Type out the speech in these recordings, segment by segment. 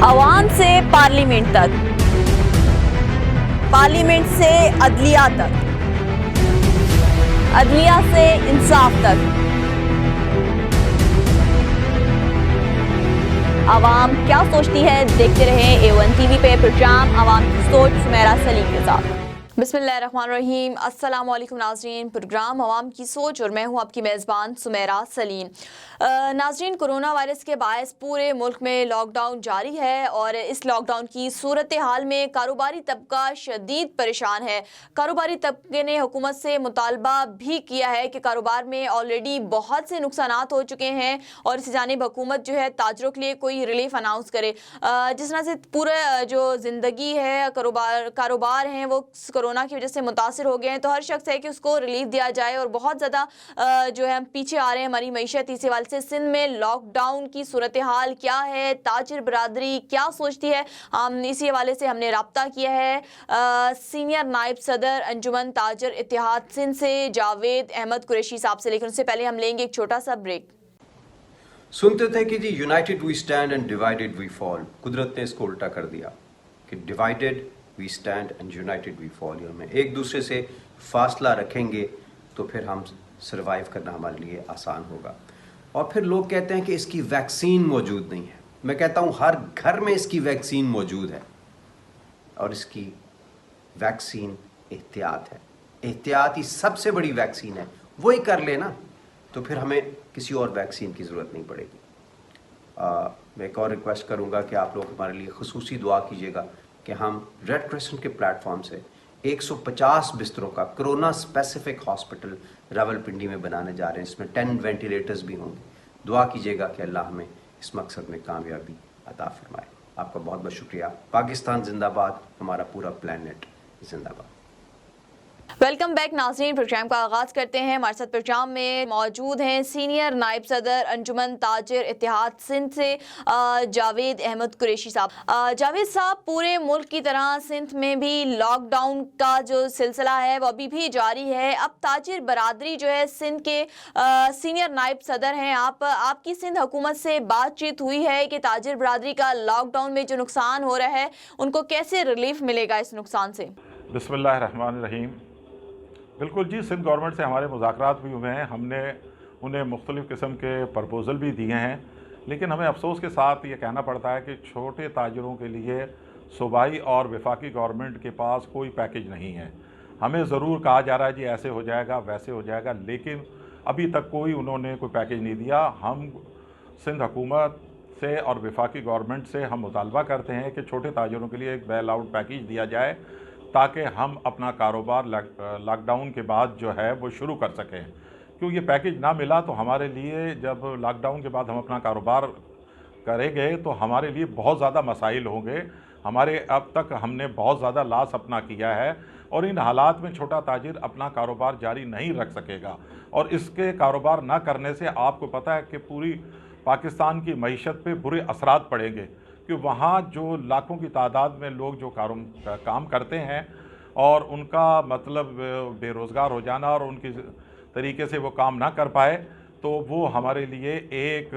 عوام سے پارلیمنٹ تک، پارلیمنٹ سے عدلیہ تک، عدلیہ سے انصاف تک، عوام کیا سوچتی ہے؟ دیکھتے رہیں A1 ٹی وی پہ پروگرام عوام کی سوچ سمیرہ سلیم کے ساتھ۔ بسم اللہ الرحمن الرحیم، السلام علیکم ناظرین، پروگرام عوام کی سوچ اور میں ہوں آپ کی میزبان سمیرہ سلیم۔ ناظرین، کرونا وائرس کے باعث پورے ملک میں لاک ڈاؤن جاری ہے اور اس لاک ڈاؤن کی صورتحال میں کاروباری طبقہ شدید پریشان ہے۔ کاروباری طبقے نے حکومت سے مطالبہ بھی کیا ہے کہ کاروبار میں آلریڈی بہت سے نقصانات ہو چکے ہیں اور اسی جانب حکومت جو ہے تاجروں کے لیے کوئی ریلیف اناؤنس کرے۔ جس طرح سے پورا جو زندگی ہے، کاروبار ہیں وہ کورونا کی وجہ سے متاثر ہو گئے ہیں، تو ہر شخص ہے کہ اس کو ریلیف دیا جائے اور بہت زیادہ جو ہے ہم پیچھے آ رہے ہیں ہماری معیشت۔ اسی حوالے سے سندھ میں لاک ڈاؤن کی صورتحال کیا ہے، تاجر برادری کیا سوچتی ہے، اسی حوالے سے ہم نے رابطہ کیا ہے سینئر نائب صدر انجمن تاجر اتحاد سندھ سے جاوید احمد قریشی صاحب سے، لیکن اس سے پہلے ہم لیں گے ایک چھوٹا سا بریک۔ سنتے تھے کہ جی united we stand and divided we fall, قدرت نے اس کو الٹا کر دیا کہ divided we stand and united we fall, ہمیں ایک دوسرے سے فاصلہ رکھیں گے تو پھر ہم سروائیو کرنا ہمارے لیے آسان ہوگا۔ اور پھر لوگ کہتے ہیں کہ اس کی ویکسین موجود نہیں ہے۔ میں کہتا ہوں ہر گھر میں اس کی ویکسین موجود ہے، اور اس کی ویکسین احتیاط ہے۔ احتیاط ہی سب سے بڑی ویکسین ہے، وہی کر لے نا تو پھر ہمیں کسی اور ویکسین کی ضرورت نہیں پڑے گی۔ میں ایک اور ریکویسٹ کروں گا کہ آپ لوگ ہمارے لیے خصوصی دعا کیجیے گا کہ ہم ریڈ کرسنٹ کے پلیٹ فارم سے 150 بستروں کا کرونا اسپیسیفک ہاسپٹل راولپنڈی میں بنانے جا رہے ہیں، اس میں 10 وینٹیلیٹرز بھی ہوں گے۔ دعا کیجیے گا کہ اللہ ہمیں اس مقصد میں کامیابی عطا فرمائے۔ آپ کا بہت بہت شکریہ۔ پاکستان زندہ باد، ہمارا پورا پلانٹ زندہ باد۔ ویلکم بیک ناظرین، پروگرام کا آغاز کرتے ہیں۔ ہمارے ساتھ پروگرام میں موجود ہیں سینئر نائب صدر انجمن تاجر اتحاد سندھ سے جاوید احمد قریشی صاحب۔ جاوید صاحب، پورے ملک کی طرح سندھ میں بھی لاک ڈاؤن کا جو سلسلہ ہے وہ ابھی بھی جاری ہے۔ اب تاجر برادری جو ہے سندھ کے سینئر نائب صدر ہیں، آپ کی سندھ حکومت سے بات چیت ہوئی ہے کہ تاجر برادری کا لاک ڈاؤن میں جو نقصان ہو رہا ہے ان کو کیسے ریلیف ملے گا اس نقصان سے؟ بسم اللہ الرحمن الرحیم۔ بالکل جی، سندھ گورنمنٹ سے ہمارے مذاکرات بھی ہوئے ہیں، ہم نے انہیں مختلف قسم کے پرپوزل بھی دیے ہیں، لیکن ہمیں افسوس کے ساتھ یہ کہنا پڑتا ہے کہ چھوٹے تاجروں کے لیے صوبائی اور وفاقی گورنمنٹ کے پاس کوئی پیکج نہیں ہے۔ ہمیں ضرور کہا جا رہا ہے جی ایسے ہو جائے گا ویسے ہو جائے گا، لیکن ابھی تک انہوں نے کوئی پیکج نہیں دیا۔ ہم سندھ حکومت سے اور وفاقی گورنمنٹ سے ہم مطالبہ کرتے ہیں کہ چھوٹے تاجروں کے لیے ایک بیل آؤٹ پیکج دیا جائے تاکہ ہم اپنا کاروبار لاک ڈاؤن کے بعد جو ہے وہ شروع کر سکیں۔ کیوں یہ پیکج نہ ملا تو ہمارے لیے جب لاک ڈاؤن کے بعد ہم اپنا کاروبار کریں گے تو ہمارے لیے بہت زیادہ مسائل ہوں گے۔ اب تک ہم نے بہت زیادہ لاس اپنا کیا ہے اور ان حالات میں چھوٹا تاجر اپنا کاروبار جاری نہیں رکھ سکے گا، اور اس کے کاروبار نہ کرنے سے آپ کو پتہ ہے کہ پوری پاکستان کی معیشت پہ برے اثرات پڑیں گے، کہ وہاں جو لاکھوں کی تعداد میں لوگ جو کام کرتے ہیں اور ان کا مطلب بے روزگار ہو جانا اور ان کی طریقے سے وہ کام نہ کر پائے تو وہ ہمارے لیے ایک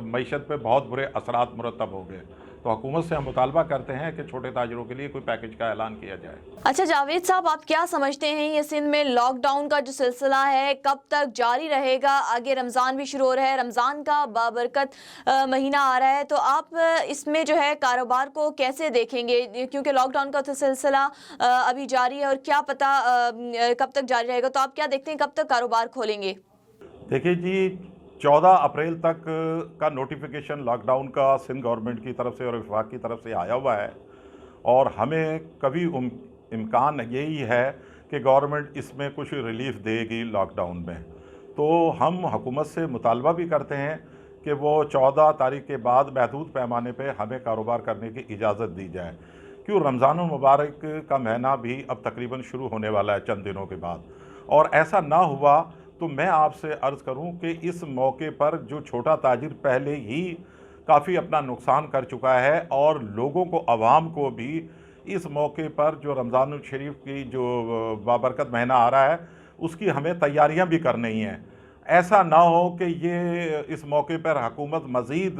معیشت پہ بہت برے اثرات مرتب ہو گئے۔ تو حکومت سے ہم مطالبہ کرتے ہیں کہ چھوٹے تاجروں کے لیے کوئی پیکج کا اعلان کیا جائے۔ اچھا جاوید صاحب، آپ کیا سمجھتے ہیں یہ سندھ میں لاک ڈاؤن کا جو سلسلہ ہے کب تک جاری رہے گا؟ آگے رمضان بھی شروع ہو رہا ہے، رمضان کا بابرکت مہینہ آ رہا ہے، تو آپ اس میں جو ہے کاروبار کو کیسے دیکھیں گے؟ کیونکہ لاک ڈاؤن کا تو سلسلہ ابھی جاری ہے اور کیا پتہ کب تک جاری رہے گا، تو آپ کیا دیکھتے ہیں کب تک کاروبار کھولیں گے؟ دیکھیے جی، 14 اپریل تک کا نوٹیفیکیشن لاک ڈاؤن کا سندھ گورنمنٹ کی طرف سے اور وفاق کی طرف سے آیا ہوا ہے، اور ہمیں کبھی امکان یہی ہے کہ گورنمنٹ اس میں کچھ ریلیف دے گی لاک ڈاؤن میں۔ تو ہم حکومت سے مطالبہ بھی کرتے ہیں کہ وہ 14 تاریخ کے بعد محدود پیمانے پہ ہمیں کاروبار کرنے کی اجازت دی جائے، کیوں رمضان المبارک کا مہینہ بھی اب تقریباً شروع ہونے والا ہے چند دنوں کے بعد، اور ایسا نہ ہوا تو میں آپ سے عرض کروں کہ اس موقع پر جو چھوٹا تاجر پہلے ہی کافی اپنا نقصان کر چکا ہے، اور لوگوں کو، عوام کو بھی اس موقع پر جو رمضان الشریف کی جو بابرکت مہینہ آ رہا ہے اس کی ہمیں تیاریاں بھی کرنی ہیں۔ ایسا نہ ہو کہ یہ اس موقع پر حکومت مزید